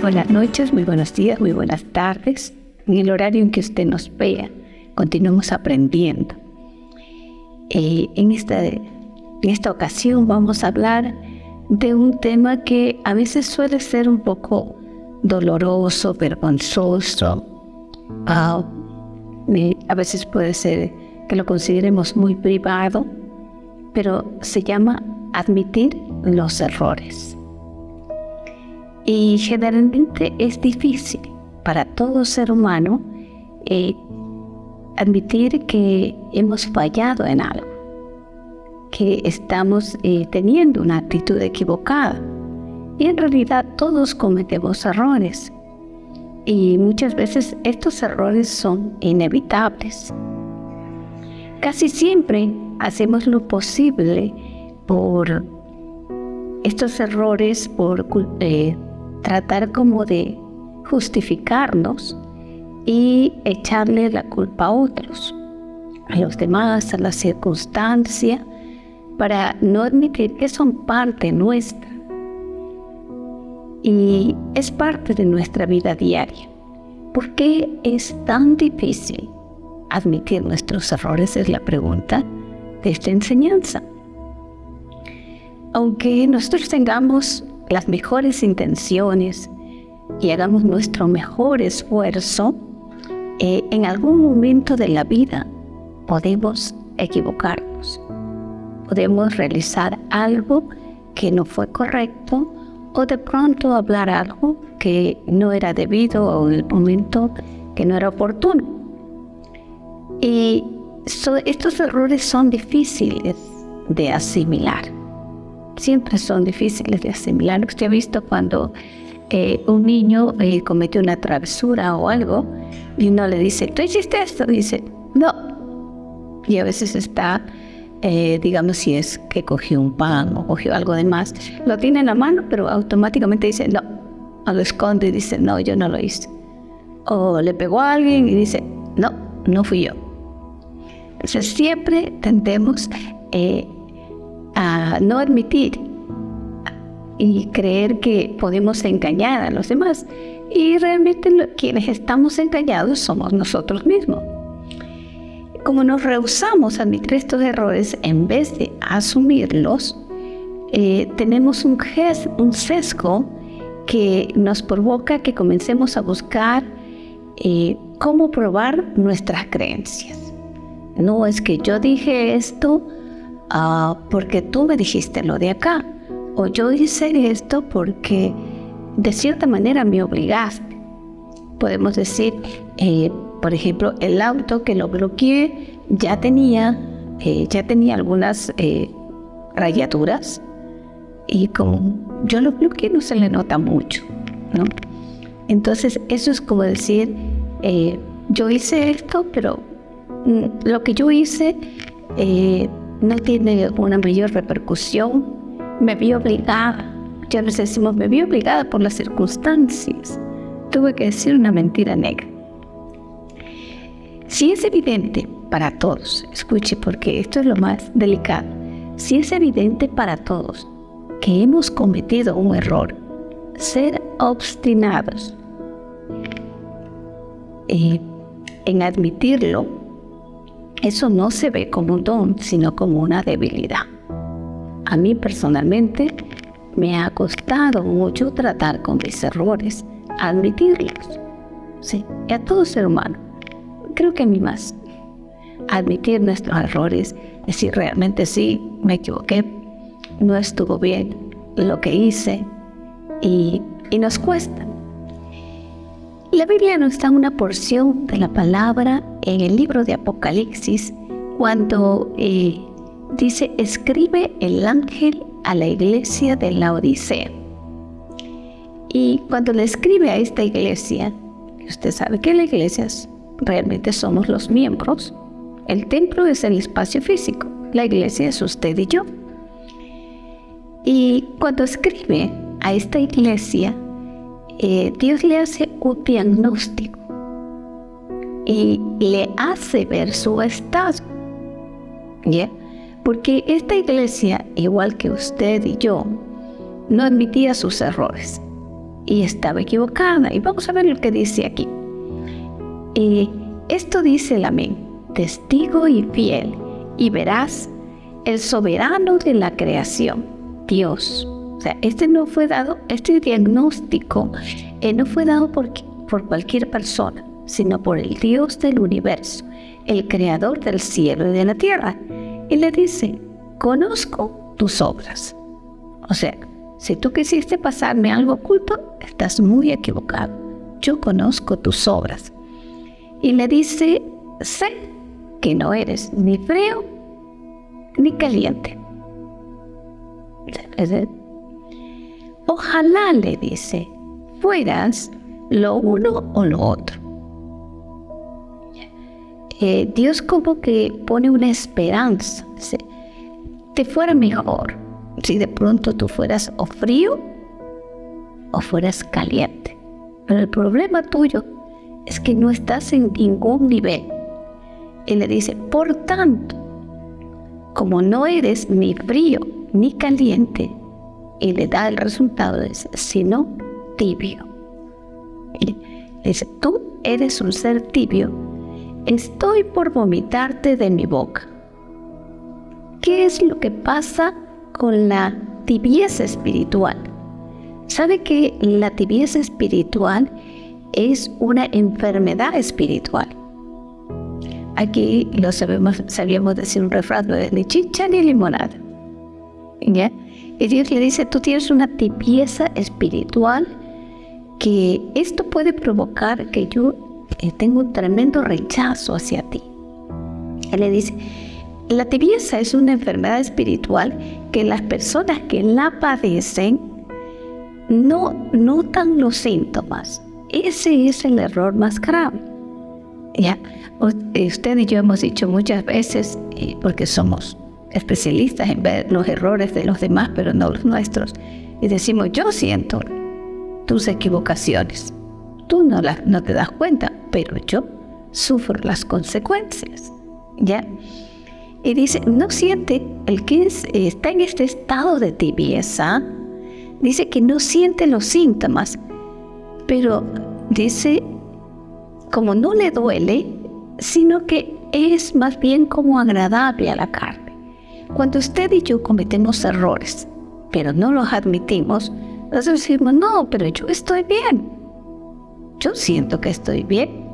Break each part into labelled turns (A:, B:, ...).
A: buenas noches, muy buenos días, muy buenas tardes. En el horario en que usted nos vea, continuemos aprendiendo. En esta ocasión vamos a hablar de un tema que a veces suele ser un poco doloroso, vergonzoso. A veces puede ser que lo consideremos muy privado, pero se llama admitir los errores. Y generalmente es difícil para todo ser humano admitir que hemos fallado en algo, que estamos teniendo una actitud equivocada. Y en realidad todos cometemos errores. Y muchas veces estos errores son inevitables. Casi siempre hacemos lo posible por estos errores, por tratar como de justificarnos y echarle la culpa a otros, a los demás, a la circunstancia, para no admitir que son parte nuestra. Y es parte de nuestra vida diaria. ¿Por qué es tan difícil admitir nuestros errores? Es la pregunta de esta enseñanza. Aunque nosotros tengamos las mejores intenciones y hagamos nuestro mejor esfuerzo, en algún momento de la vida podemos equivocarnos. Podemos realizar algo que no fue correcto o de pronto hablar algo que no era debido o en el momento que no era oportuno. Y estos errores son difíciles de asimilar. Siempre son difíciles de asimilar. Usted ha visto cuando un niño comete una travesura o algo y uno le dice, ¿tú hiciste esto? Y dice, no. Y a veces está, digamos, si es que cogió un pan o cogió algo de más, lo tiene en la mano, pero automáticamente dice, no. O lo esconde y dice, no, yo no lo hice. O le pegó a alguien y dice, no, no fui yo. Entonces siempre tendemos a no admitir y creer que podemos engañar a los demás, y realmente quienes estamos engañados somos nosotros mismos. Como nos rehusamos a admitir estos errores en vez de asumirlos, tenemos un sesgo que nos provoca que comencemos a buscar cómo probar nuestras creencias. No es que yo dije esto porque tú me dijiste lo de acá, o yo hice esto porque de cierta manera me obligaste. Podemos decir, por ejemplo, el auto que lo bloqueé ya tenía algunas rayaduras, y como yo lo bloqueé no se le nota mucho, ¿no? Entonces eso es como decir, yo hice esto, pero lo que yo hice no tiene una mayor repercusión. Me vi obligada. Ya nos decimos, me vi obligada por las circunstancias. Tuve que decir una mentira negra. Si es evidente para todos, escuche, porque esto es lo más delicado. Si es evidente para todos que hemos cometido un error, ser obstinados en admitirlo, eso no se ve como un don, sino como una debilidad. A mí personalmente me ha costado mucho tratar con mis errores, admitirlos. Sí, y a todo ser humano. Creo que a mí más. Admitir nuestros errores, decir realmente sí, me equivoqué, no estuvo bien lo que hice, y nos cuesta. La Biblia nos da una porción de la palabra en el libro de Apocalipsis cuando dice, escribe el ángel a la iglesia de la Odisea. Y cuando le escribe a esta iglesia, usted sabe que la iglesia realmente somos los miembros. El templo es el espacio físico, la iglesia es usted y yo. Y cuando escribe a esta iglesia, Dios le hace un diagnóstico y le hace ver su estado. ¿Ya? Porque esta iglesia, igual que usted y yo, no admitía sus errores. y estaba equivocada. Y vamos a ver lo que dice aquí. Esto dice el amén, testigo y fiel, y verás, el soberano de la creación, Dios. O sea, este diagnóstico no fue dado por cualquier persona, sino por el Dios del universo, el creador del cielo y de la tierra. Y le dice, conozco tus obras. O sea, si tú quisiste pasarme algo oculto, estás muy equivocado. Yo conozco tus obras. Y le dice, sé que no eres ni frío ni caliente. Ojalá, le dice, fueras lo uno o lo otro. Dios como que pone una esperanza. Dice, te fuera mejor si de pronto tú fueras o frío o fueras caliente. Pero el problema tuyo es que no estás en ningún nivel. Y le dice, por tanto, como no eres ni frío ni caliente, y le da el resultado, dice, sino tibio. Y dice, tú eres un ser tibio, estoy por vomitarte de mi boca. ¿Qué es lo que pasa con la tibieza espiritual? ¿Sabe que la tibieza espiritual es una enfermedad espiritual? Aquí lo sabíamos decir un refrán, no es ni chicha ni limonada. ¿Ya? Y Dios le dice, tú tienes una tibieza espiritual, que esto puede provocar que yo tengo un tremendo rechazo hacia ti. Él le dice, la tibieza es una enfermedad espiritual que las personas que la padecen no notan los síntomas. Ese es el error más grave. Ya, usted y yo hemos dicho muchas veces, porque somos especialistas en ver los errores de los demás, pero no los nuestros, y decimos, yo siento tus equivocaciones. Tú no te das cuenta, pero yo sufro las consecuencias. ¿Ya? Y dice, no siente, el que está en este estado de tibieza, dice que no siente los síntomas, pero dice, como no le duele, sino que es más bien como agradable a la carne. Cuando usted y yo cometemos errores, pero no los admitimos, nosotros decimos, no, pero yo estoy bien. Yo siento que estoy bien.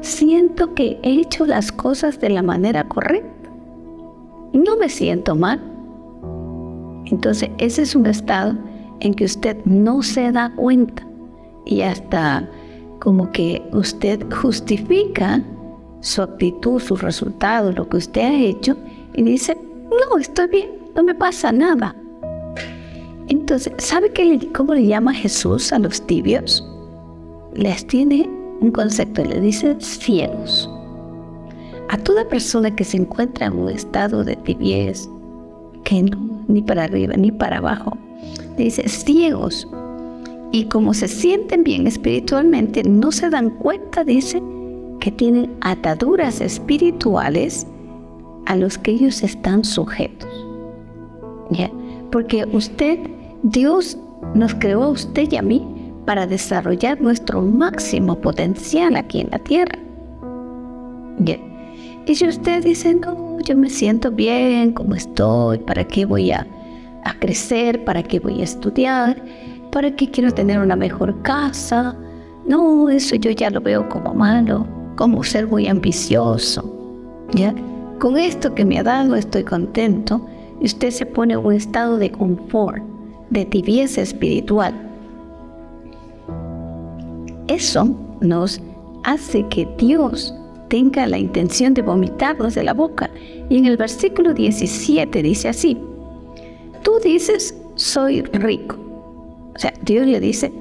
A: Siento que he hecho las cosas de la manera correcta. No me siento mal. Entonces, ese es un estado en que usted no se da cuenta y hasta como que usted justifica su actitud, sus resultados, lo que usted ha hecho, y dice, no, estoy bien, no me pasa nada. Entonces, ¿sabe cómo le llama Jesús a los tibios? Les tiene un concepto, le dice ciegos. A toda persona que se encuentra en un estado de tibieza, que no, ni para arriba ni para abajo, le dice ciegos. Y como se sienten bien espiritualmente, no se dan cuenta, dice, que tienen ataduras espirituales a los que ellos están sujetos. ¿Ya? Porque Dios nos creó a usted y a mí para desarrollar nuestro máximo potencial aquí en la tierra. ¿Ya? Y si usted dice, no, yo me siento bien como estoy, ¿para qué voy a crecer? ¿Para qué voy a estudiar? ¿Para qué quiero tener una mejor casa? No, eso yo ya lo veo como malo, como ser muy ambicioso. ¿Ya? Con esto que me ha dado estoy contento. Y usted se pone en un estado de confort, de tibieza espiritual. Eso nos hace que Dios tenga la intención de vomitarnos de la boca. Y en el versículo 17 dice así, tú dices, soy rico. O sea, Dios le dice,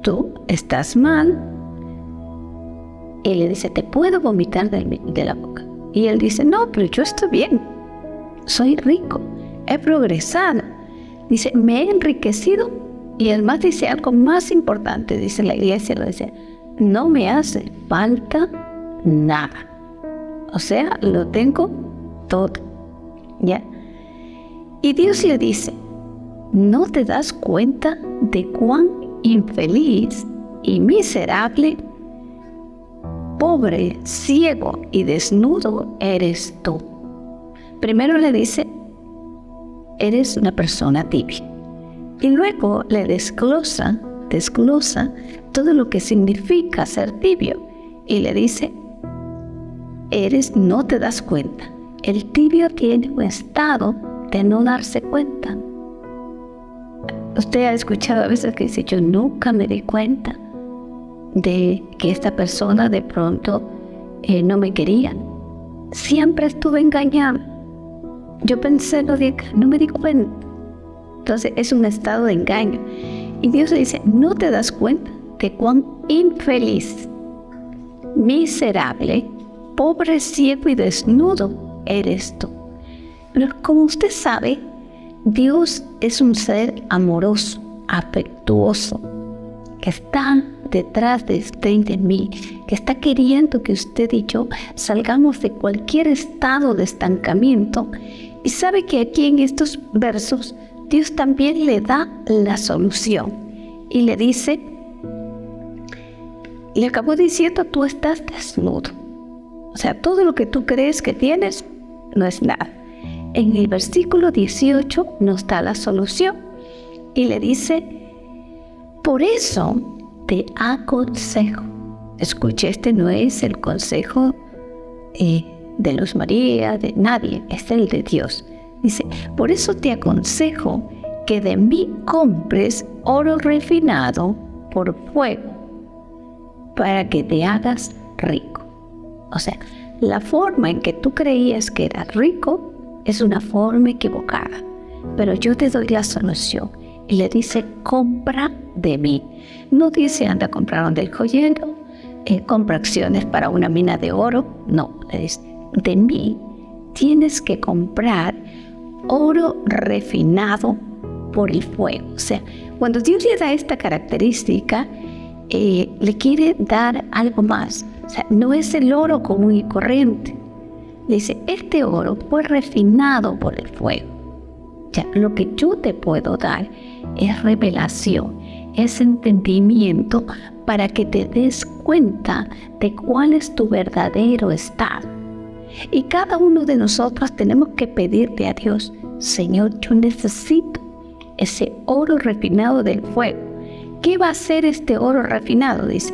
A: tú estás mal. Él le dice, te puedo vomitar de la boca. Y él dice, no, pero yo estoy bien. Soy rico, he progresado. Dice, me he enriquecido. Y además dice algo más importante, dice la iglesia, lo dice, no me hace falta nada. O sea, lo tengo todo. ¿Ya? Y Dios le dice, ¿no te das cuenta de cuán infeliz y miserable, pobre, ciego y desnudo eres tú. Primero le dice, eres una persona tibia. Y luego le desglosa todo lo que significa ser tibio. Y le dice, no te das cuenta. El tibio tiene un estado de no darse cuenta. Usted ha escuchado a veces que dice, yo nunca me di cuenta de que esta persona de pronto no me quería. Siempre estuve engañada. Yo pensé, no me di cuenta. Entonces es un estado de engaño. Y Dios le dice, no te das cuenta de cuán infeliz, miserable, pobre, ciego y desnudo eres tú. Pero como usted sabe, Dios es un ser amoroso, afectuoso, que está detrás de usted y de mí, que está queriendo que usted y yo salgamos de cualquier estado de estancamiento. Y sabe que aquí en estos versos Dios también le da la solución y le dice, le acabó diciendo, tú estás desnudo. O sea, todo lo que tú crees que tienes no es nada. En el versículo 18 nos da la solución y le dice, por eso te aconsejo. Escuche, este no es el consejo de Luz María, de nadie, es el de Dios. Dice, por eso te aconsejo que de mí compres oro refinado por fuego, para que te hagas rico. O sea, la forma en que tú creías que eras rico es una forma equivocada, pero yo te doy la solución. Y le dice, compra de mí. No dice, anda a comprar donde el joyero, compra acciones para una mina de oro. No, le dice, de mí tienes que comprar oro refinado por el fuego. O sea, cuando Dios le da esta característica, le quiere dar algo más. O sea, no es el oro común y corriente. Le dice, este oro fue refinado por el fuego. Ya, lo que yo te puedo dar es revelación, es entendimiento para que te des cuenta de cuál es tu verdadero estado. Y cada uno de nosotros tenemos que pedirle a Dios, Señor, yo necesito ese oro refinado del fuego. ¿Qué va a hacer este oro refinado? Dice,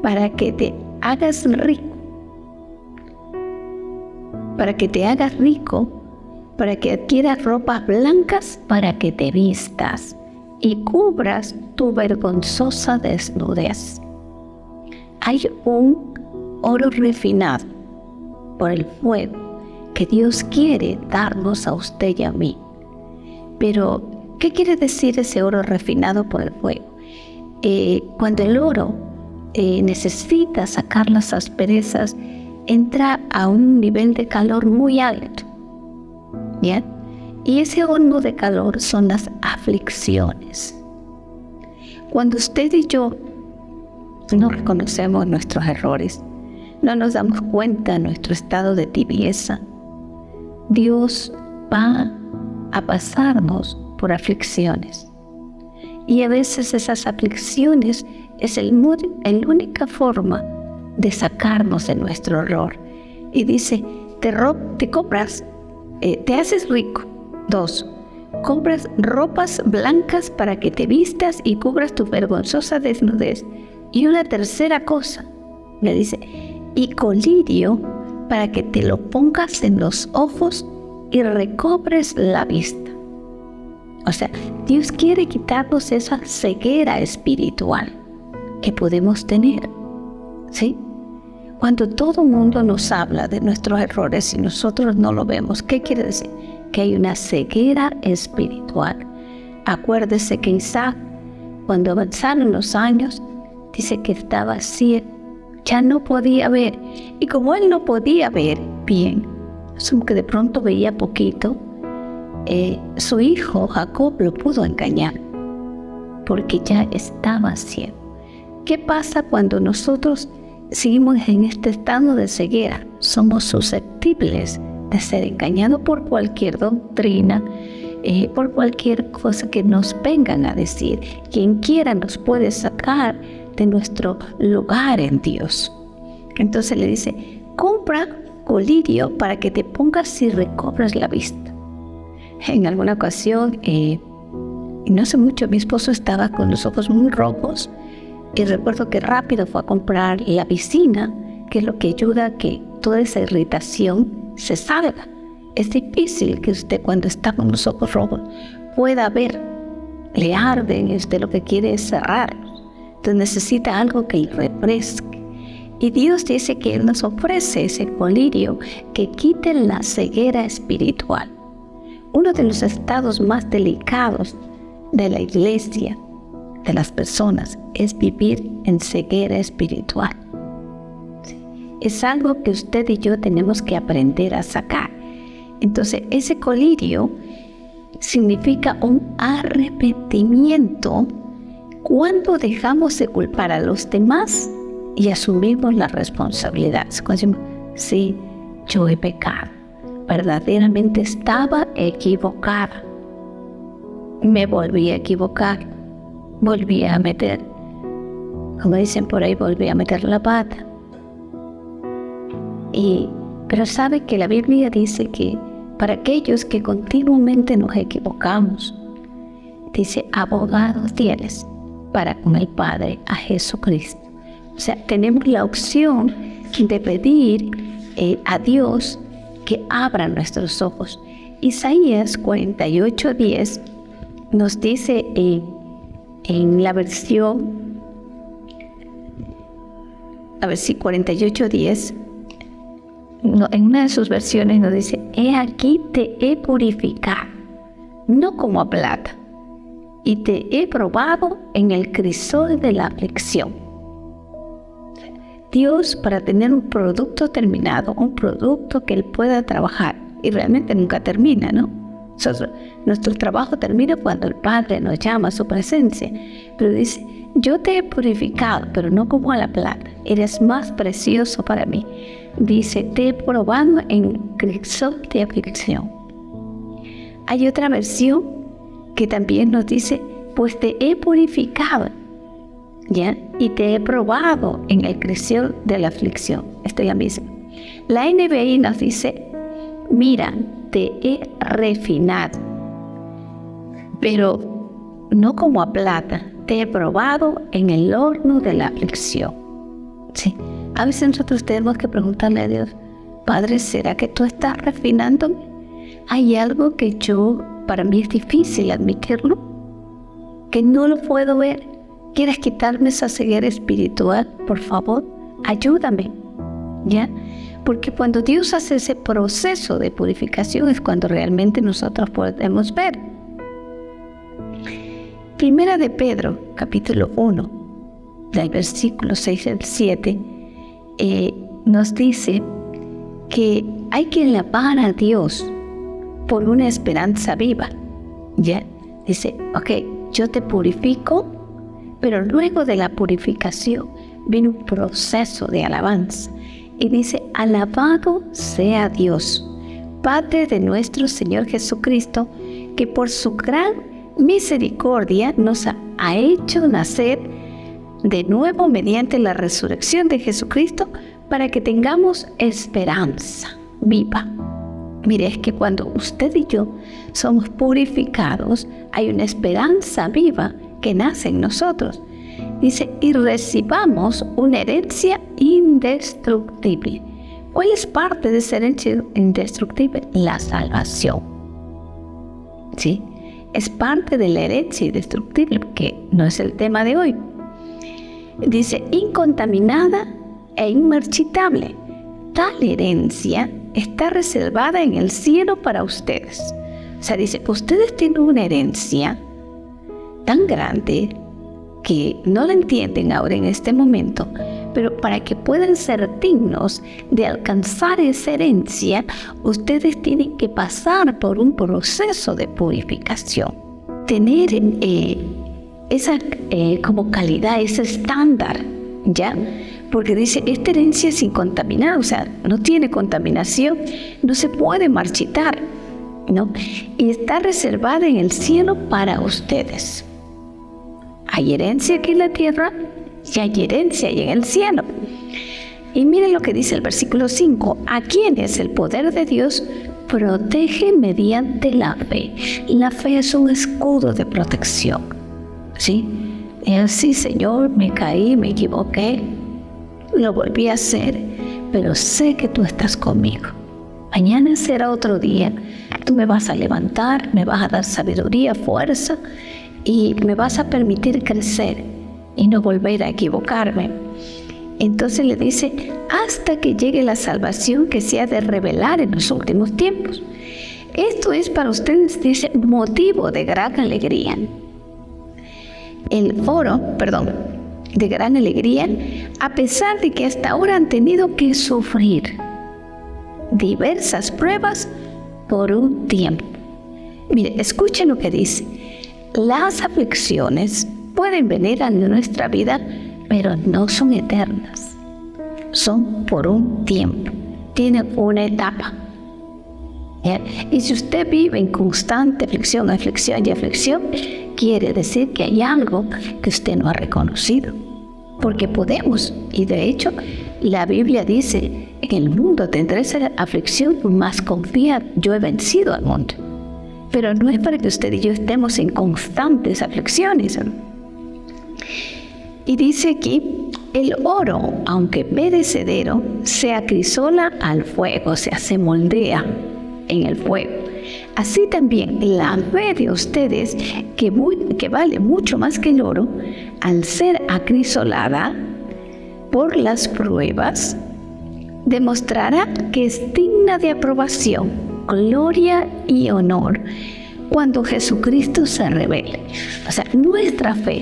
A: para que te hagas rico. Para que te hagas rico, para que adquieras ropas blancas, para que te vistas y cubras tu vergonzosa desnudez. Hay un oro refinado por el fuego que Dios quiere darnos a usted y a mí. Pero, ¿qué quiere decir ese oro refinado por el fuego? Cuando el oro necesita sacar las asperezas, entra a un nivel de calor muy alto. ¿Bien? Y ese horno de calor son las aflicciones. Cuando usted y yo no reconocemos nuestros errores, no nos damos cuenta de nuestro estado de tibieza, Dios va a pasarnos por aflicciones. Y a veces esas aflicciones es la única forma de sacarnos de nuestro error. Y dice, te compras, te haces rico. 2, compras ropas blancas para que te vistas y cubras tu vergonzosa desnudez. Y una tercera cosa, le dice, y colirio para que te lo pongas en los ojos y recobres la vista. O sea, Dios quiere quitarnos esa ceguera espiritual que podemos tener, ¿sí? Cuando todo el mundo nos habla de nuestros errores y nosotros no lo vemos, ¿qué quiere decir? Que hay una ceguera espiritual. Acuérdese que Isaac, cuando avanzaron los años, dice que estaba ciego, ya no podía ver. Y como él no podía ver bien, aunque de pronto veía poquito, su hijo Jacob lo pudo engañar, porque ya estaba ciego. ¿Qué pasa cuando nosotros seguimos en este estado de ceguera? Somos susceptibles de ser engañados por cualquier doctrina, por cualquier cosa que nos vengan a decir. Quien quiera nos puede sacar de nuestro lugar en Dios. Entonces le dice, compra colirio para que te pongas y recobras la vista. En alguna ocasión, no hace mucho, mi esposo estaba con los ojos muy rojos y recuerdo que rápido fue a comprar la Vicina, que es lo que ayuda a que toda esa irritación se salga. Es difícil que usted, cuando está con los ojos rojos, pueda ver, le arden y usted lo que quiere es cerrarlos. Entonces necesita algo que le refresque. Y Dios dice que Él nos ofrece ese colirio que quite la ceguera espiritual. Uno de los estados más delicados de la iglesia, de las personas, es vivir en ceguera espiritual. Es algo que usted y yo tenemos que aprender a sacar. Entonces, ese colirio significa un arrepentimiento cuando dejamos de culpar a los demás y asumimos la responsabilidad. Cuando decimos, sí, yo he pecado, verdaderamente estaba equivocada, me volví a equivocar, volví a meter, como dicen por ahí, volví a meter la pata. Pero sabe que la Biblia dice que para aquellos que continuamente nos equivocamos, dice, abogados tienes para con el Padre, a Jesucristo. O sea, tenemos la opción de pedir a Dios que abra nuestros ojos. Isaías 48:10 nos dice en la versión, a ver si 48:10, en una de sus versiones nos dice, he aquí te he purificado, no como a plata, y te he probado en el crisol de la aflicción. Dios, para tener un producto terminado, un producto que Él pueda trabajar, y realmente nunca termina, ¿no? Nuestro trabajo termina cuando el Padre nos llama a su presencia, pero dice, yo te he purificado, pero no como a la plata, eres más precioso para mí. Dice, te he probado en crisol de aflicción. Hay otra versión que también nos dice, pues te he purificado, ¿ya? Y te he probado en el crisol de la aflicción. Esta es la misma. La NBI nos dice, mira, te he refinado, pero no como a plata, te he probado en el horno de la aflicción. Sí. A veces nosotros tenemos que preguntarle a Dios, Padre, ¿será que tú estás refinándome? ¿Hay algo que para mí es difícil admitirlo? ¿Que no lo puedo ver? ¿Quieres quitarme esa ceguera espiritual? Por favor, ayúdame, ¿ya? Porque cuando Dios hace ese proceso de purificación es cuando realmente nosotros podemos ver. Primera de Pedro, capítulo 1, del versículo 6 al 7, nos dice que hay que alabar a Dios por una esperanza viva, ¿ya? Dice, ok, yo te purifico, pero luego de la purificación viene un proceso de alabanza. Y dice, alabado sea Dios, Padre de nuestro Señor Jesucristo, que por su gran misericordia nos ha hecho nacer de nuevo mediante la resurrección de Jesucristo para que tengamos esperanza viva. Mire, es que cuando usted y yo somos purificados, hay una esperanza viva que nace en nosotros. Dice, y recibamos una herencia indestructible. ¿Cuál es parte de esa herencia indestructible? La salvación. ¿Sí? Es parte de la herencia indestructible, que no es el tema de hoy. Dice, incontaminada e inmarchitable. Tal herencia está reservada en el cielo para ustedes. O sea, dice, ustedes tienen una herencia tan grande que no la entienden ahora en este momento, pero para que puedan ser dignos de alcanzar esa herencia, ustedes tienen que pasar por un proceso de purificación. Tener esa como calidad, ese estándar, ¿ya? Porque dice, esta herencia es incontaminada, o sea, no tiene contaminación, no se puede marchitar, ¿no? Y está reservada en el cielo para ustedes. Hay herencia aquí en la tierra y hay herencia ahí en el cielo. Y miren lo que dice el versículo 5. A quienes el poder de Dios protege mediante la fe. La fe es un escudo de protección, ¿sí? Y así, Señor, me caí, me equivoqué, lo volví a hacer, pero sé que tú estás conmigo. Mañana será otro día. Tú me vas a levantar, me vas a dar sabiduría, fuerza, y me vas a permitir crecer y no volver a equivocarme. Entonces le dice, hasta que llegue la salvación que se ha de revelar en los últimos tiempos. Esto es para ustedes, dice, motivo de gran alegría. De gran alegría, a pesar de que hasta ahora han tenido que sufrir diversas pruebas por un tiempo. Mire, escuchen lo que dice. Las aflicciones pueden venir a nuestra vida, pero no son eternas. Son por un tiempo. Tienen una etapa. ¿Ya? Y si usted vive en constante aflicción, quiere decir que hay algo que usted no ha reconocido. Porque podemos, y de hecho, la Biblia dice, en el mundo tendréis aflicción, mas confiad, yo he vencido al mundo. Pero no es para que usted y yo estemos en constantes aflicciones. Y dice aquí, el oro, aunque perecedero, se acrisola al fuego, se moldea en el fuego. Así también la fe de ustedes, que vale mucho más que el oro, al ser acrisolada por las pruebas, demostrará que es digna de aprobación, gloria y honor cuando Jesucristo se revele. O sea, nuestra fe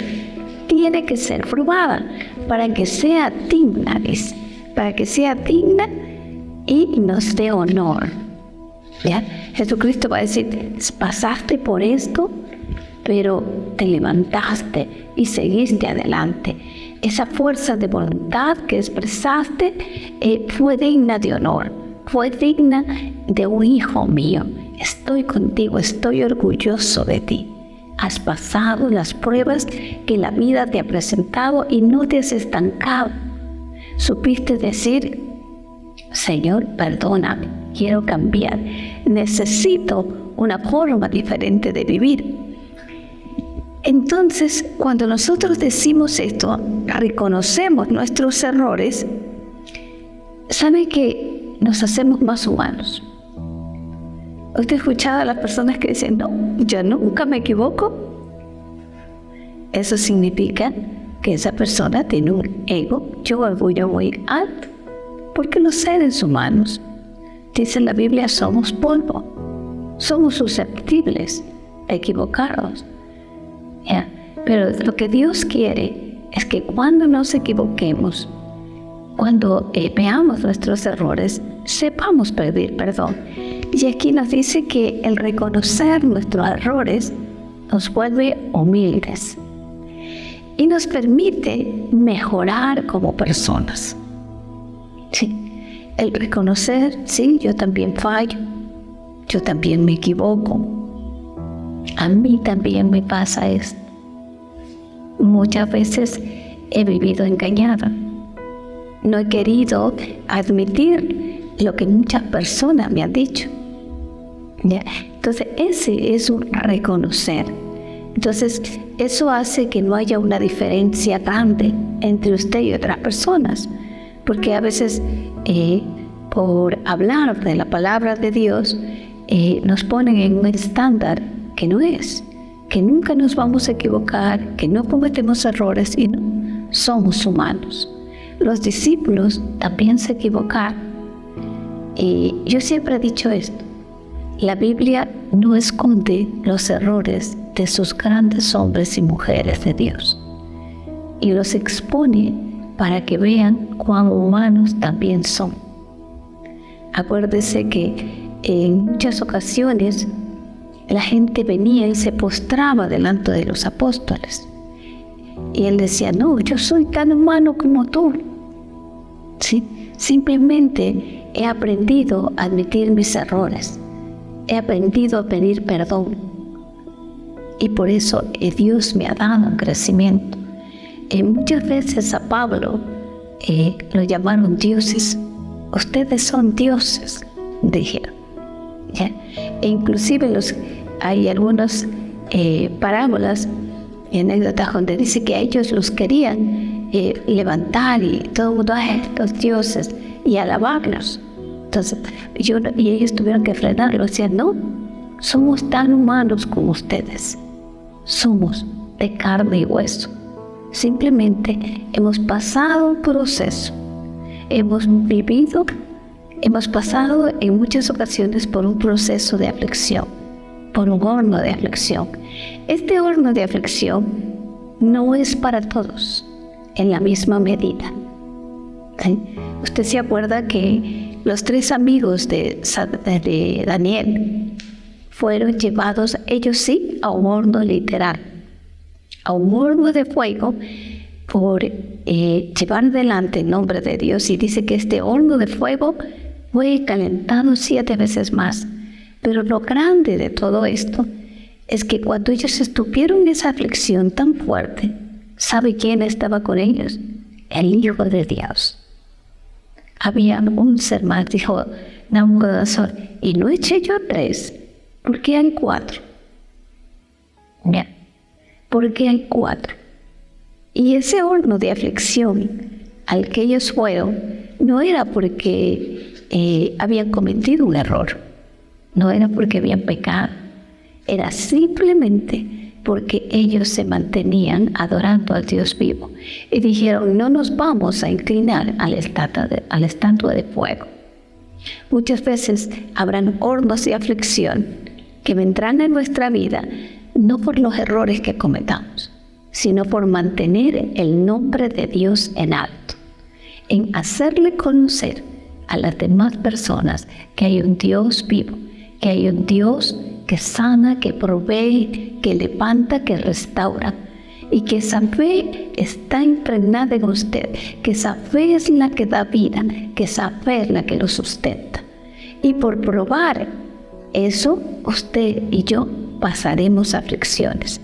A: tiene que ser probada para que sea digna, para que sea digna y nos dé honor. ¿Ya? Jesucristo va a decir, pasaste por esto, pero te levantaste y seguiste adelante. Esa fuerza de voluntad que expresaste fue digna de honor, fue digna de un hijo mío. Estoy contigo, estoy orgulloso de ti. Has pasado las pruebas que la vida te ha presentado y no te has estancado. Supiste decir, Señor, perdóname, quiero cambiar, necesito una forma diferente de vivir. Entonces, cuando nosotros decimos esto, reconocemos nuestros errores, ¿sabe que nos hacemos más humanos? ¿Usted ha escuchado a las personas que dicen, no, yo nunca me equivoco? Eso significa que esa persona tiene un ego y un orgullo muy alto, porque los seres humanos, dice la Biblia, somos polvo, somos susceptibles a equivocarnos. ¿Ya? Pero lo que Dios quiere es que cuando nos equivoquemos, cuando veamos nuestros errores, sepamos pedir perdón. Y aquí nos dice que el reconocer nuestros errores nos vuelve humildes y nos permite mejorar como personas. Sí, el reconocer, sí, yo también fallo, yo también me equivoco, a mí también me pasa esto. Muchas veces he vivido engañada, no he querido admitir lo que muchas personas me han dicho. ¿Ya? Entonces ese es un reconocer. Entonces eso hace que no haya una diferencia grande entre usted y otras personas, porque a veces por hablar de la palabra de Dios nos ponen en un estándar que no es, que nunca nos vamos a equivocar, que no cometemos errores y no somos humanos. Los discípulos también se equivocaron. Y yo siempre he dicho esto, la Biblia no esconde los errores de sus grandes hombres y mujeres de Dios y los expone para que vean cuán humanos también son. Acuérdese que en muchas ocasiones la gente venía y se postraba delante de los apóstoles y él decía, no, yo soy tan humano como tú. ¿Sí? Simplemente he aprendido a admitir mis errores he aprendido a pedir perdón. Y por eso Dios me ha dado un crecimiento. Muchas veces a Pablo lo llamaron dioses. Ustedes son dioses, dijeron. ¿Ya? E inclusive hay algunas parábolas y anécdotas donde dice que a ellos los querían levantar y todo el mundo, los dioses, y alabarlos. Entonces, y ellos tuvieron que frenarlo. Decían, no, somos tan humanos como ustedes. Somos de carne y hueso. Simplemente hemos pasado un proceso. Hemos pasado en muchas ocasiones por un proceso de aflicción, por un horno de aflicción. Este horno de aflicción no es para todos en la misma medida. ¿Sí? Usted se acuerda que los 3 amigos de Daniel fueron llevados, ellos sí, a un horno literal, a un horno de fuego por llevar adelante el nombre de Dios. Y dice que este horno de fuego fue calentado 7 veces más. Pero lo grande de todo esto es que cuando ellos estuvieron en esa aflicción tan fuerte, ¿sabe quién estaba con ellos? El Hijo de Dios. Había un ser más, dijo Nabucodonosor, y no eché yo 3, ¿por qué hay 4? Bien, ¿por qué hay 4? Y ese horno de aflicción al que ellos fueron no era porque habían cometido un error, no era porque habían pecado, era simplemente porque ellos se mantenían adorando al Dios vivo. Y dijeron, no nos vamos a inclinar a la estatua de fuego. Muchas veces habrán hornos de aflicción que vendrán en nuestra vida, no por los errores que cometamos, sino por mantener el nombre de Dios en alto, en hacerle conocer a las demás personas que hay un Dios vivo, que hay un Dios que sana, que provee, que levanta, que restaura, y que esa fe está impregnada en usted, que esa fe es la que da vida, que esa fe es la que lo sustenta. Y por probar eso, usted y yo pasaremos aflicciones.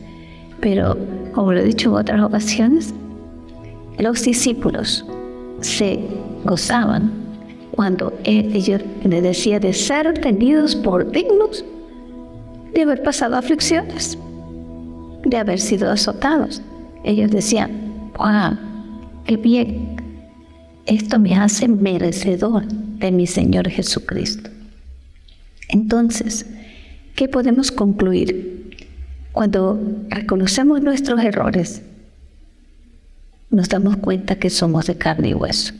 A: Pero, como lo he dicho en otras ocasiones, los discípulos se gozaban cuando ellos les decía de ser tenidos por dignos de haber pasado aflicciones, de haber sido azotados. Ellos decían, ¡wow! ¡Qué bien! Esto me hace merecedor de mi Señor Jesucristo. Entonces, ¿qué podemos concluir? Cuando reconocemos nuestros errores, nos damos cuenta que somos de carne y hueso.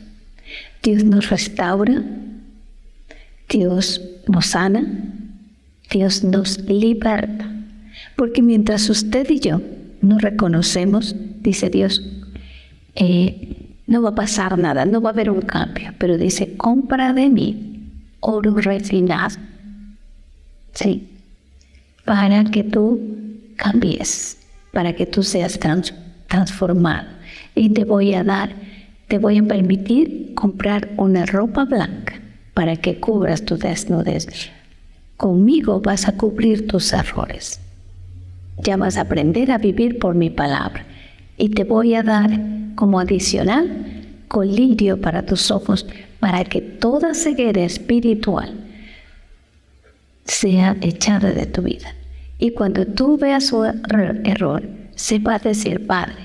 A: Dios nos restaura, Dios nos sana, Dios nos liberta. Porque mientras usted y yo nos reconocemos, dice Dios, no va a pasar nada, no va a haber un cambio. Pero dice, compra de mí oro refinado, ¿sí? Para que tú cambies, para que tú seas transformado. Y te voy a permitir comprar una ropa blanca para que cubras tu desnudez. Conmigo vas a cubrir tus errores. Ya vas a aprender a vivir por mi palabra. Y te voy a dar como adicional colirio para tus ojos, para que toda ceguera espiritual sea echada de tu vida. Y cuando tú veas su error, sepas decir, Padre,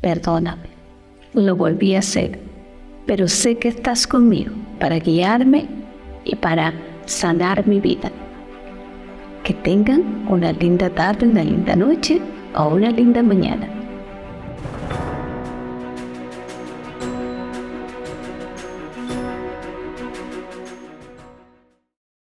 A: perdóname, lo volví a hacer, pero sé que estás conmigo para guiarme y para sanar mi vida. Que tengan una linda tarde, una linda noche o una linda mañana.